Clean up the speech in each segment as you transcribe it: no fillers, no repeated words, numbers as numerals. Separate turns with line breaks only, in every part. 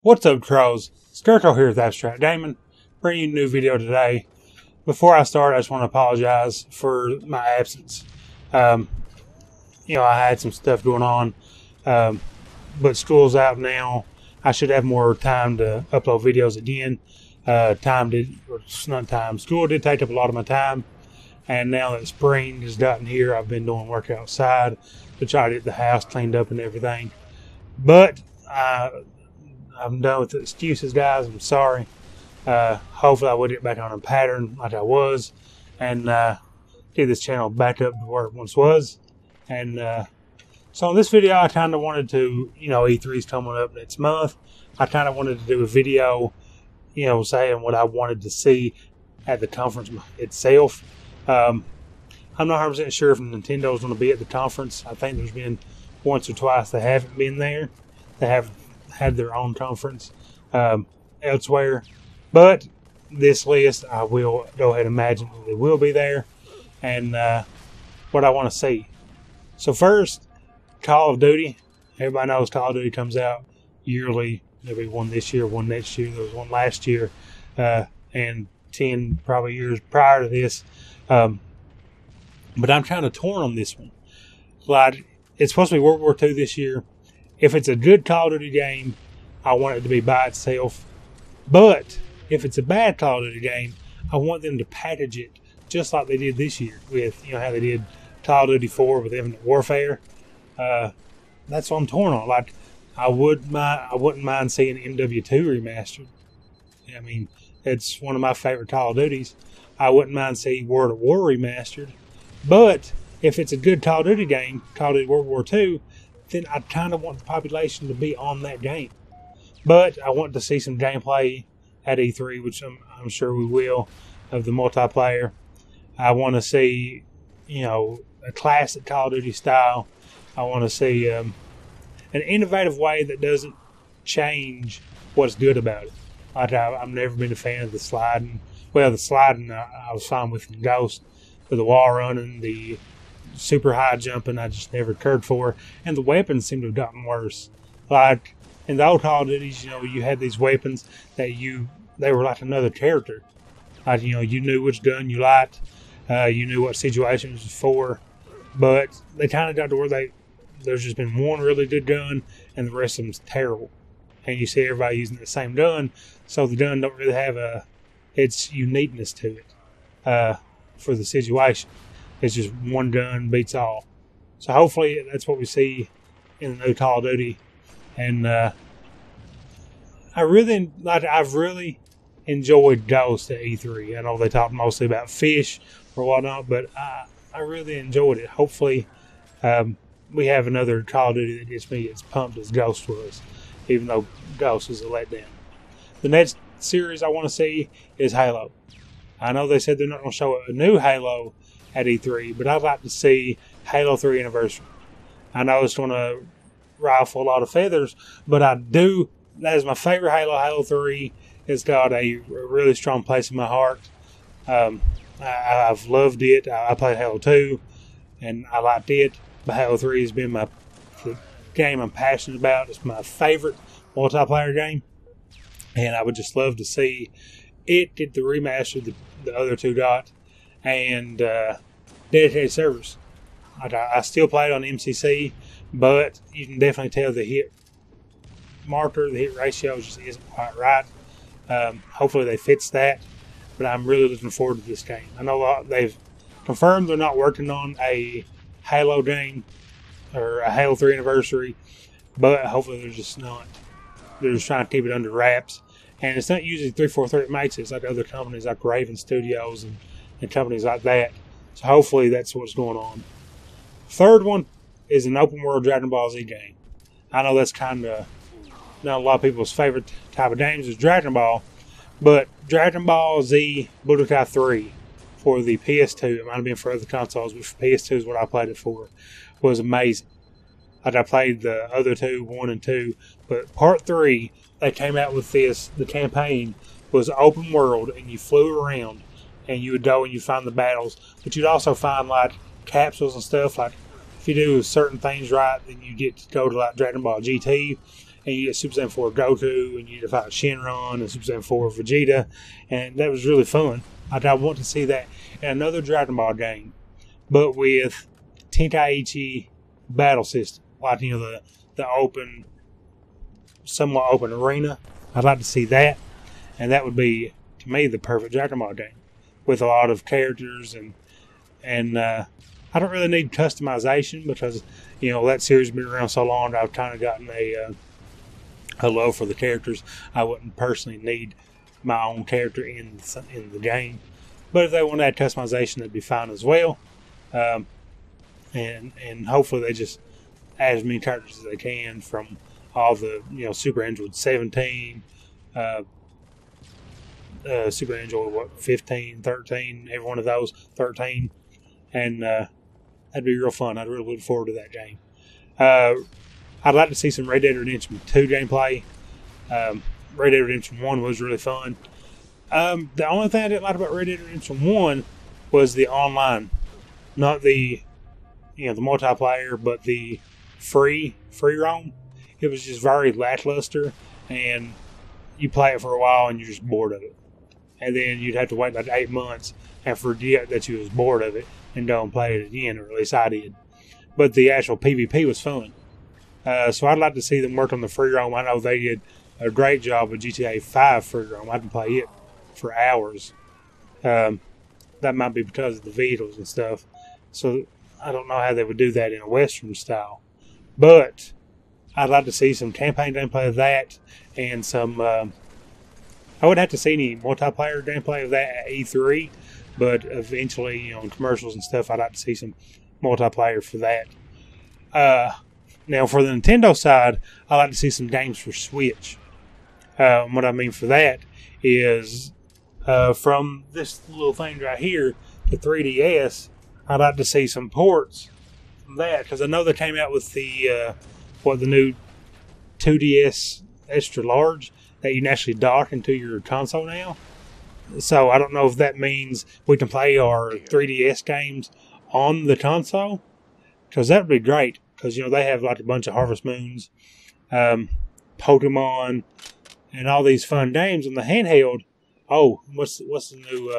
What's up, trolls? Scarecrow here with Abstract Gaming, bringing you a new video today. Before I start, I just want to apologize for my absence. I had some stuff going on, but school's out now. I should have more time to upload videos again. School did take up a lot of my time, and now that spring has gotten here, I've been doing work outside to try to get the house cleaned up and everything. But I'm done with the excuses, guys. I'm sorry. Hopefully I will get back on a pattern like I was and get this channel back up to where it once was. And so in this video, I kind of wanted to, E3's coming up next month. I kind of wanted to do a video, saying what I wanted to see at the conference itself. I'm not 100% sure if Nintendo's going to be at the conference. I think there's been once or twice they haven't been there. They have had their own conference elsewhere. But this list, I will go ahead and imagine they will be there. And what I want to see. So first, Call of Duty. Everybody knows Call of Duty comes out yearly. There'll be one this year, one next year. There was one last year. And 10 probably years prior to this. But I'm kind of torn on this one. Like, it's supposed to be World War II this year. If it's a good Call of Duty game, I want it to be by itself. But if it's a bad Call of Duty game, I want them to package it just like they did this year with, how they did Call of Duty 4 with Infinite Warfare. That's what I'm torn on. Like, I wouldn't mind seeing MW2 remastered. I mean, it's one of my favorite Call of Duties. I wouldn't mind seeing World at War remastered. But if it's a good Call of Duty game, Call of Duty World War II, then I kind of want the population to be on that game. But I want to see some gameplay at E3, which I'm sure we will, of the multiplayer. I want to see, a classic Call of Duty style. I want to see an innovative way that doesn't change what's good about it. Like I've never been a fan of the sliding. Well, the sliding I was fine with in Ghost, but the wall running, the super high jumping, I just never cared for. And the weapons seem to have gotten worse. Like in the old Call of Duties, you had these weapons that they were like another character. Like, you knew which gun you liked, you knew what situation it was for. But they kind of got to where there's just been one really good gun, and the rest of them's terrible. And you see everybody using the same gun, so the gun don't really have its uniqueness to it for the situation. It's just one gun beats all. So hopefully that's what we see in the new Call of Duty. And I've really enjoyed Ghost at E3. I know they talked mostly about fish or whatnot, but I really enjoyed it. Hopefully we have another Call of Duty that gets me as pumped as Ghost was, even though Ghost was a letdown. The next series I want to see is Halo. I know they said they're not going to show a new Halo at E3, but I'd like to see Halo 3 Anniversary. I know it's going to rifle a lot of feathers, but that is my favorite Halo, Halo 3. It's got a really strong place in my heart. I've loved it. I played Halo 2, and I liked it, but Halo 3 has been the game I'm passionate about. It's my favorite multiplayer game, and I would just love to see it get the remaster the other two got, and dedicated servers. I still play it on MCC, but you can definitely tell the hit marker, the hit ratio just isn't quite right. Hopefully they fix that, but I'm really looking forward to this game. I know they've confirmed they're not working on a Halo game or a Halo 3 Anniversary, but hopefully they're just not. They're just trying to keep it under wraps. And it's not usually 343 that makes it. It's like other companies like Raven Studios and companies like that. So hopefully that's what's going on. Third one is an open world Dragon Ball Z game. I know that's kind of not a lot of people's favorite type of games is Dragon Ball, but Dragon Ball Z Budokai 3 for the PS2, it might have been for other consoles, but for PS2 is what I played it for, was amazing. Like I played the other two, 1 and 2, but part 3, they came out with this, the campaign was open world, and you flew around, and you would go and you find the battles, but you'd also find like capsules and stuff. Like if you do certain things right, then you get to go to like Dragon Ball GT, and you get Super Saiyan 4 Goku, and you get to fight Shenron and Super Saiyan 4 Vegeta, and that was really fun. I want to see that in another Dragon Ball game, but with Tenkaichi battle system, like the open, somewhat open arena. I'd like to see that, and that would be, to me, the perfect Dragon Ball game with a lot of characters, and I don't really need customization because that series has been around so long that I've kind of gotten a love for the characters. I wouldn't personally need my own character in the game, but if they want to add customization, that'd be fine as well. And hopefully they just add as many characters as they can from all the Super Android 17, Super Android 15, 13, every one of those 13, and that'd be real fun. I'd really look forward to that game. I'd like to see some Red Dead Redemption 2 gameplay. Red Dead Redemption 1 was really fun. The only thing I didn't like about Red Dead Redemption 1 was the online, not the the multiplayer, but the free roam. It was just very lackluster, and you play it for a while and you're just bored of it. And then you'd have to wait like 8 months and forget that you was bored of it and don't play it again, or at least I did. But the actual PvP was fun. So I'd like to see them work on the free roam. I know they did a great job with GTA 5 free roam. I can play it for hours. That might be because of the vehicles and stuff. So I don't know how they would do that in a Western style. But I'd like to see some campaign gameplay of that, and some... I wouldn't have to see any multiplayer gameplay of that at E3, but eventually, in commercials and stuff, I'd like to see some multiplayer for that. Now, for the Nintendo side, I'd like to see some games for Switch. What I mean for that is, from this little thing right here, the 3DS, I'd like to see some ports from that, because I know they came out with the new 2DS extra large that you can actually dock into your console now. So I don't know if that means we can play our 3DS games on the console, because that would be great. Because they have like a bunch of Harvest Moons, Pokemon, and all these fun games on the handheld. Oh, what's the new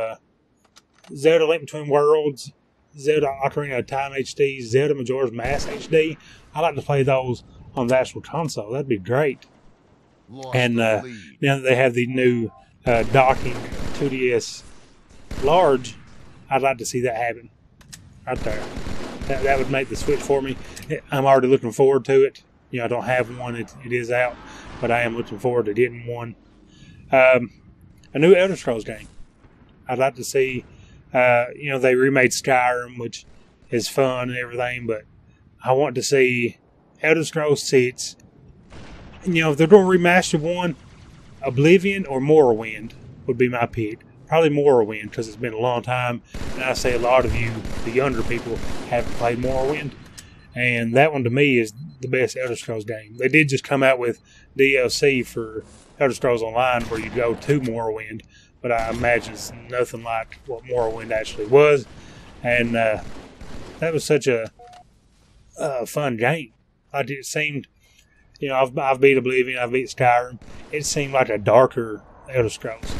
Zelda Link Between Worlds, Zelda Ocarina of Time HD, Zelda Majora's Mask HD? I like to play those on the actual console. That'd be great. And now that they have the new docking 2DS large, I'd like to see that happen right there. That would make the Switch for me. I'm already looking forward to it. I don't have one. It is out, but I am looking forward to getting one. A new Elder Scrolls game. I'd like to see. They remade Skyrim, which is fun and everything, but I want to see Elder Scrolls 6. If they're going to remaster one, Oblivion or Morrowind would be my pick. Probably Morrowind, because it's been a long time, and I say a lot of you, the younger people, haven't played Morrowind. And that one, to me, is the best Elder Scrolls game. They did just come out with DLC for Elder Scrolls Online, where you go to Morrowind, but I imagine it's nothing like what Morrowind actually was. And that was such a fun game. Like, it seemed... I've beat Oblivion, I've beat Skyrim. It seemed like a darker Elder Scrolls.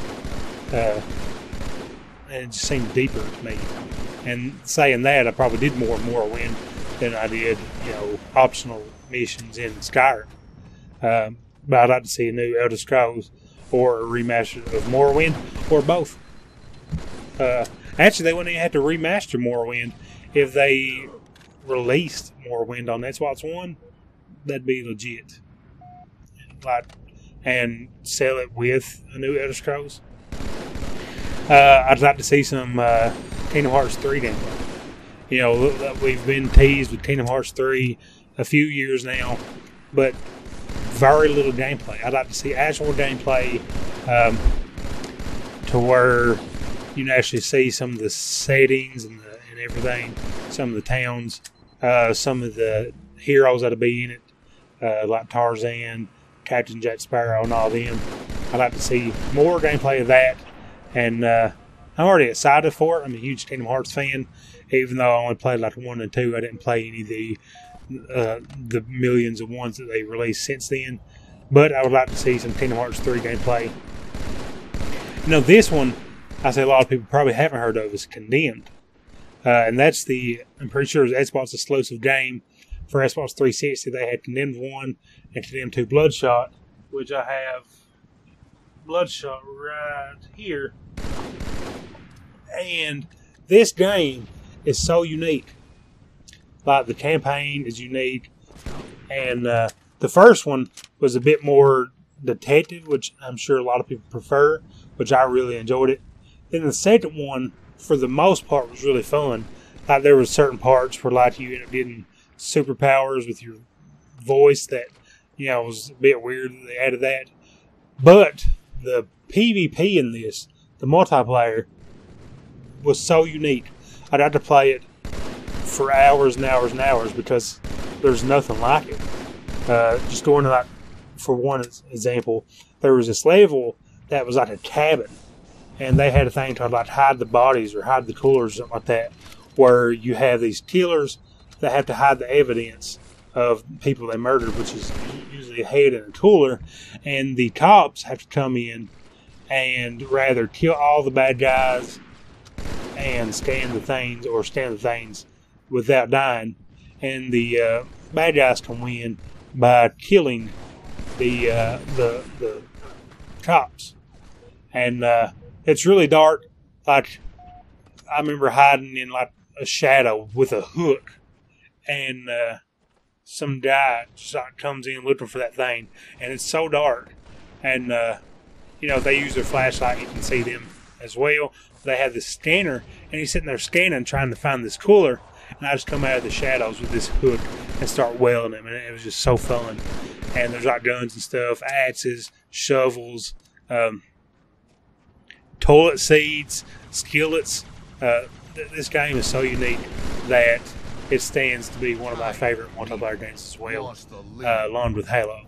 And it just seemed deeper to me. And saying that, I probably did more Morrowind than I did, optional missions in Skyrim. But I'd like to see a new Elder Scrolls or a remaster of Morrowind, or both. Actually, they wouldn't even have to remaster Morrowind if they released Morrowind on Xbox One. That'd be legit. And sell it with a new Elder Scrolls. I'd like to see some Kingdom Hearts 3 gameplay. We've been teased with Kingdom Hearts 3 a few years now, but very little gameplay. I'd like to see actual gameplay to where you can actually see some of the settings and everything, some of the towns, some of the heroes that'll be in it. Like Tarzan, Captain Jack Sparrow, and all them. I'd like to see more gameplay of that, and I'm already excited for it. I'm a huge Kingdom Hearts fan, even though I only played like 1 and 2. I didn't play any of the millions of ones that they released since then. but I would like to see some Kingdom Hearts 3 gameplay. You know, this one, I say a lot of people probably haven't heard of, is Condemned. And that's I'm pretty sure it's Xbox exclusive game for Xbox 360. They had Condemned 1 and Condemned 2 Bloodshot, which I have Bloodshot right here. And this game is so unique. Like, the campaign is unique. And the first one was a bit more detective, which I'm sure a lot of people prefer, which I really enjoyed it. Then the second one, for the most part, was really fun. Like, there were certain parts where, like, you ended up getting superpowers with your voice that, you know, was a bit weird that they added that. But the PvP in this, the multiplayer, was so unique. I'd have to play it for hours and hours and hours because there's nothing like it. Just going to, like, for one example, there was this level that was like a cabin, and they had a thing to, like, hide the bodies or hide the coolers or something like that, where you have these killers that have to hide the evidence of people they murdered, which is usually a head and a cooler, and the cops have to come in and rather kill all the bad guys and scan the things without dying, and the bad guys can win by killing the cops. And it's really dark. Like, I remember hiding in, like, a shadow with a hook, and some guy just, like, comes in looking for that thing, and it's so dark. And you know, if they use their flashlight, you can see them as well. They have this scanner, and he's sitting there scanning, trying to find this cooler. And I just come out of the shadows with this hook and start wailing him, and it was just so fun. And there's, like, guns and stuff, axes, shovels, toilet seats, skillets. This game is so unique that it stands to be one of my favorite multiplayer games as well, along with Halo.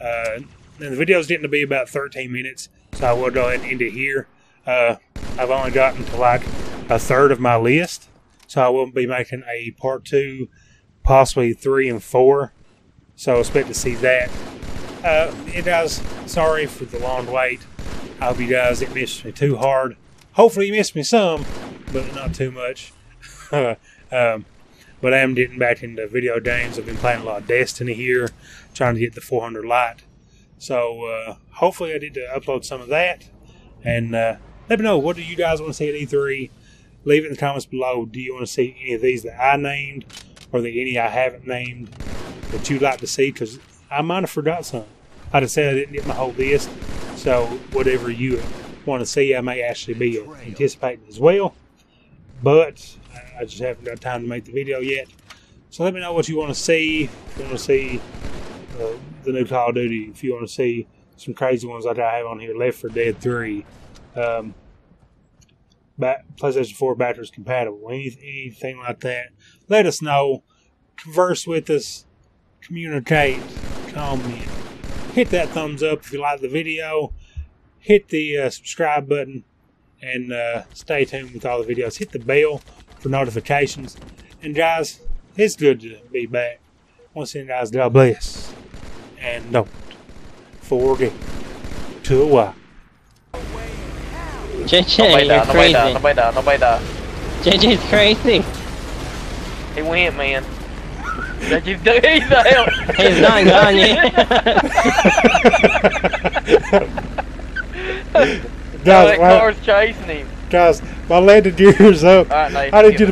And the video's getting to be about 13 minutes, so I will go ahead and end it here. I've only gotten to, like, a third of my list, so I will be making a part 2, possibly 3 and 4. So expect to see that. You guys, sorry for the long wait. I hope you guys didn't miss me too hard. Hopefully you missed me some, but not too much. But I am getting back into video games. I've been playing a lot of Destiny here, trying to get the 400 light. So hopefully I did upload some of that. And let me know, what do you guys want to see at E3? Leave it in the comments below. Do you want to see any of these that I named, or any I haven't named that you'd like to see? Because I might have forgot some. Like I said, I didn't get my whole list. So whatever you want to see, I may actually be anticipating as well. But I just haven't got time to make the video yet. So let me know what you want to see. If you want to see the new Call of Duty, if you want to see some crazy ones like I have on here, Left 4 Dead 3, PlayStation 4 backwards compatible, anything like that, let us know. Converse with us, communicate, comment, hit that thumbs up if you like the video, hit the subscribe button, and stay tuned with all the videos. Hit the bell for notifications. And guys, it's good to be back. Once again, guys, God bless, and don't forget to watch.
JJ, you're crazy.
Nobody died.
JJ's crazy.
He went, man. JJ's down.
He's not gone yet.
That car's chasing him.
Guys, my landing gear is up.
All right, Nathan,
I didn't get